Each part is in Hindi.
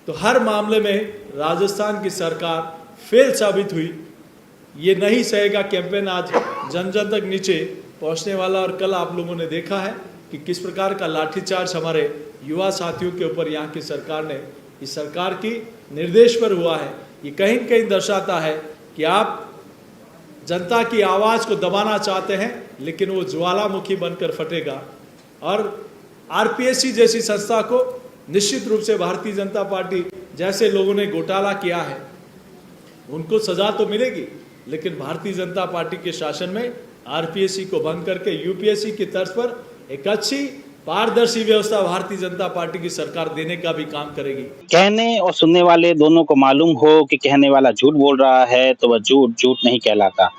तो हर मामले में राजस्थान की सरकार फेल साबित हुई। ये नहीं सहेगा कैंपेन आज जन जन तक नीचे पहुंचने वाला। और कल आप लोगों ने देखा है कि किस प्रकार का लाठीचार्ज हमारे युवा साथियों के ऊपर यहाँ की सरकार ने, इस सरकार की निर्देश पर हुआ है। ये कहीं न कहीं दर्शाता है कि आप जनता की आवाज़ को दबाना चाहते हैं, लेकिन वो ज्वालामुखी बनकर फटेगा। और आरपीएससी जैसी संस्था को निश्चित रूप से भारतीय जनता पार्टी जैसे लोगों ने घोटाला किया है उनको सजा तो मिलेगी, लेकिन भारतीय जनता पार्टी के शासन में आरपीएससी को भंग करके यूपीएससी की तर्ज पर एक अच्छी पारदर्शी व्यवस्था भारतीय जनता पार्टी की सरकार देने का भी काम करेगी। कहने और सुनने वाले दोनों को मालूम हो कि कहने वाला झूठ बोल रहा है तो वह झूठ झूठ नहीं कहलाता।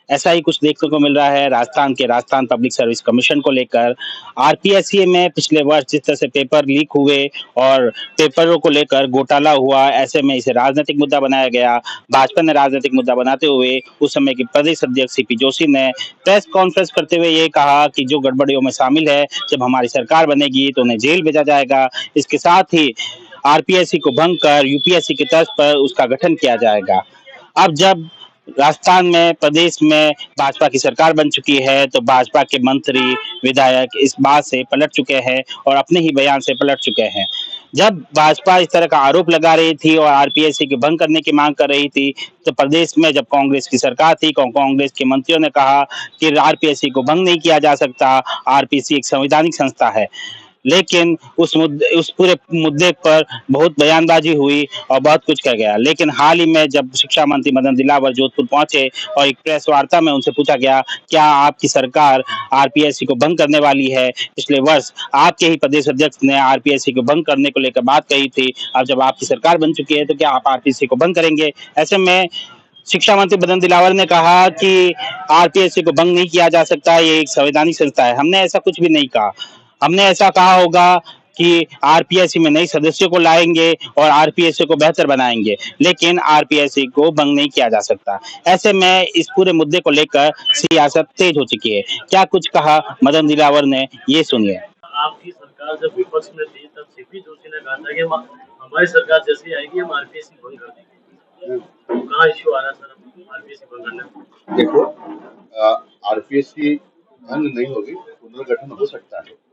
ऐसा ही कुछ देखने को मिल रहा है राजस्थान पब्लिक सर्विस कमीशन को लेकर। आरपीएससी में पिछले वर्ष जिस तरह से पेपर लीक हुए और पेपरों को लेकर घोटाला हुआ, ऐसे में इसे राजनीतिक मुद्दा बनाया गया। भाजपा ने राजनीतिक मुद्दा बनाते हुए उस समय के प्रदेश अध्यक्ष सीपी जोशी ने प्रेस कॉन्फ्रेंस करते हुए ये कहा कि जो गड़बड़ियों में शामिल है, जब हमारी सरकार बनेगी तो उन्हें जेल भेजा जाएगा। इसके साथ ही आरपीएससी को भंग कर यूपीएससी की तर्ज पर उसका गठन किया जाएगा। अब जब राजस्थान में प्रदेश में भाजपा की सरकार बन चुकी है तो भाजपा के मंत्री विधायक इस बात से पलट चुके हैं और अपने ही बयान से पलट चुके हैं। जब भाजपा इस तरह का आरोप लगा रही थी और आरपीएससी के भंग करने की मांग कर रही थी, तो प्रदेश में जब कांग्रेस की सरकार थी, कांग्रेस के मंत्रियों ने कहा कि आरपीएससी को भंग नहीं किया जा सकता, आरपीएससी एक संवैधानिक संस्था है। लेकिन उस पूरे मुद्दे पर बहुत बयानबाजी हुई और बहुत कुछ कह गया। लेकिन हाल ही में जब शिक्षा मंत्री मदन दिलावर जोधपुर पहुंचे और एक प्रेस वार्ता में उनसे पूछा गया, क्या आपकी सरकार आरपीएससी को भंग करने वाली है? पिछले वर्ष आपके ही प्रदेश अध्यक्ष ने आरपीएससी को भंग करने को लेकर बात कही थी। अब जब आपकी सरकार बन चुकी है तो क्या आप आरपीएससी को भंग करेंगे? ऐसे में शिक्षा मंत्री मदन दिलावर ने कहा कि आरपीएससी को भंग नहीं किया जा सकता, ये एक संवैधानिक संस्था है। हमने ऐसा कुछ भी नहीं कहा। हमने ऐसा कहा होगा कि आरपीएससी में नए सदस्यों को लाएंगे और आरपीएससी को बेहतर बनाएंगे, लेकिन आरपीएससी को भंग नहीं किया जा सकता। ऐसे में इस पूरे मुद्दे को लेकर सियासत तेज हो चुकी है। क्या कुछ कहा मदन दिलावर ने, ये सुनिए। आपकी सरकार जब विपक्ष में थी तब सीपी जोशी ने कहा था कि हमारी सरकार जैसी आएगी हम आरपीएससी भंग कर देंगे। कहाँ इश्यू आ रहा है सर आरपीएससी भंग करने में? देखो, आरपीएससी भंग नहीं होगी, पुनर्गठन हो सकता है,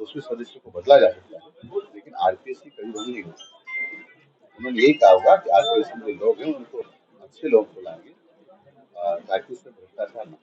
उसमें सदस्य को बदला जा सकता है, लेकिन आरपीएससी कभी भंग नहीं होगी। उन्होंने यही कहा होगा कि आरपीएससी में लोग हैं उनको अच्छे लोग को लाएंगे ताकि उसमें भ्रष्टाचार न।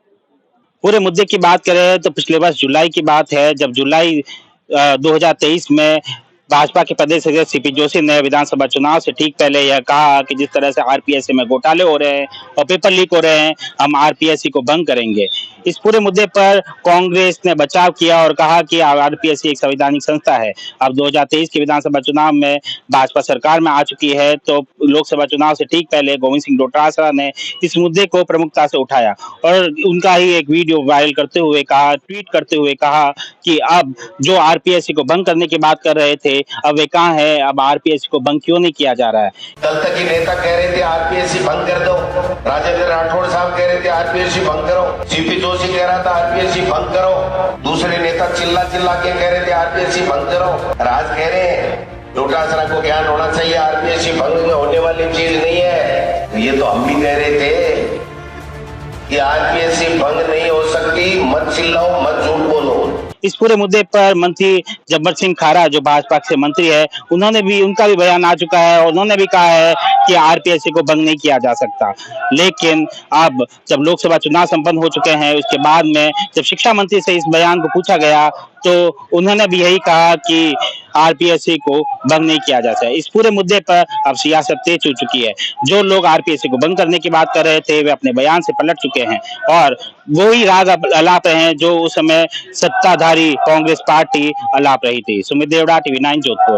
पूरे मुद्दे की बात करें तो पिछले वर्ष जुलाई की बात है, जब जुलाई 2023 में भाजपा के प्रदेश अध्यक्ष सीपी जोशी ने विधानसभा चुनाव से ठीक पहले यह कहा कि जिस तरह से आरपीएससी में घोटाले हो रहे हैं और पेपर लीक हो रहे हैं, हम आरपीएससी को भंग करेंगे। इस पूरे मुद्दे पर कांग्रेस ने बचाव किया और कहा कि आरपीएससी एक संवैधानिक संस्था है। अब 2023 के विधानसभा चुनाव में भाजपा सरकार में आ चुकी है तो लोकसभा चुनाव से ठीक पहले गोविंद सिंह डोटासरा ने इस मुद्दे को प्रमुखता से उठाया और उनका ही एक वीडियो वायरल करते हुए कहा, ट्वीट करते हुए कहा कि अब जो आरपीएससी को भंग करने की बात कर रहे थे, अब वे कहाँ है? अब आरपीएससी को भंग क्यों नहीं किया जा रहा है? कल तक के नेता कह रहे थे आरपीएससी भंग कर दो, राजेंद्र राठौड़ साहब कह रहे थे आरपीएससी भंग करो, सीपी जोशी कह रहा था आरपीएससी भंग करो, दूसरे नेता चिल्ला चिल्ला के कह रहे थे आरपीएससी भंग करो। राज कह रहे हैं डोटासरा को ज्ञान होना चाहिए, आरपीएससी भंग में होने वाली चीज नहीं है। ये तो हम भी कह रहे थे कि आरपीएससी भंग नहीं हो सकती, मत चिल्लाओ, मत झूठ बोलो। इस पूरे मुद्दे पर मंत्री जब्बर सिंह खारा जो भाजपा के मंत्री है, उनका भी बयान आ चुका है और उन्होंने भी कहा है कि आरपीएससी को भंग नहीं किया जा सकता। लेकिन अब जब लोकसभा चुनाव संपन्न हो चुके हैं, उसके बाद में जब शिक्षा मंत्री से इस बयान को पूछा गया तो उन्होंने भी यही कहा कि आरपीएससी को भंग नहीं किया जा सकता। इस पूरे मुद्दे पर अब सियासत तेज हो चुकी है। जो लोग आरपीएससी को भंग करने की बात कर रहे थे, वे अपने बयान से पलट चुके हैं और वो ही राग अलाप रहे हैं जो उस समय सत्ताधारी कांग्रेस पार्टी अलाप रही थी। सुमित देवड़ा, TV9 जोधपुर।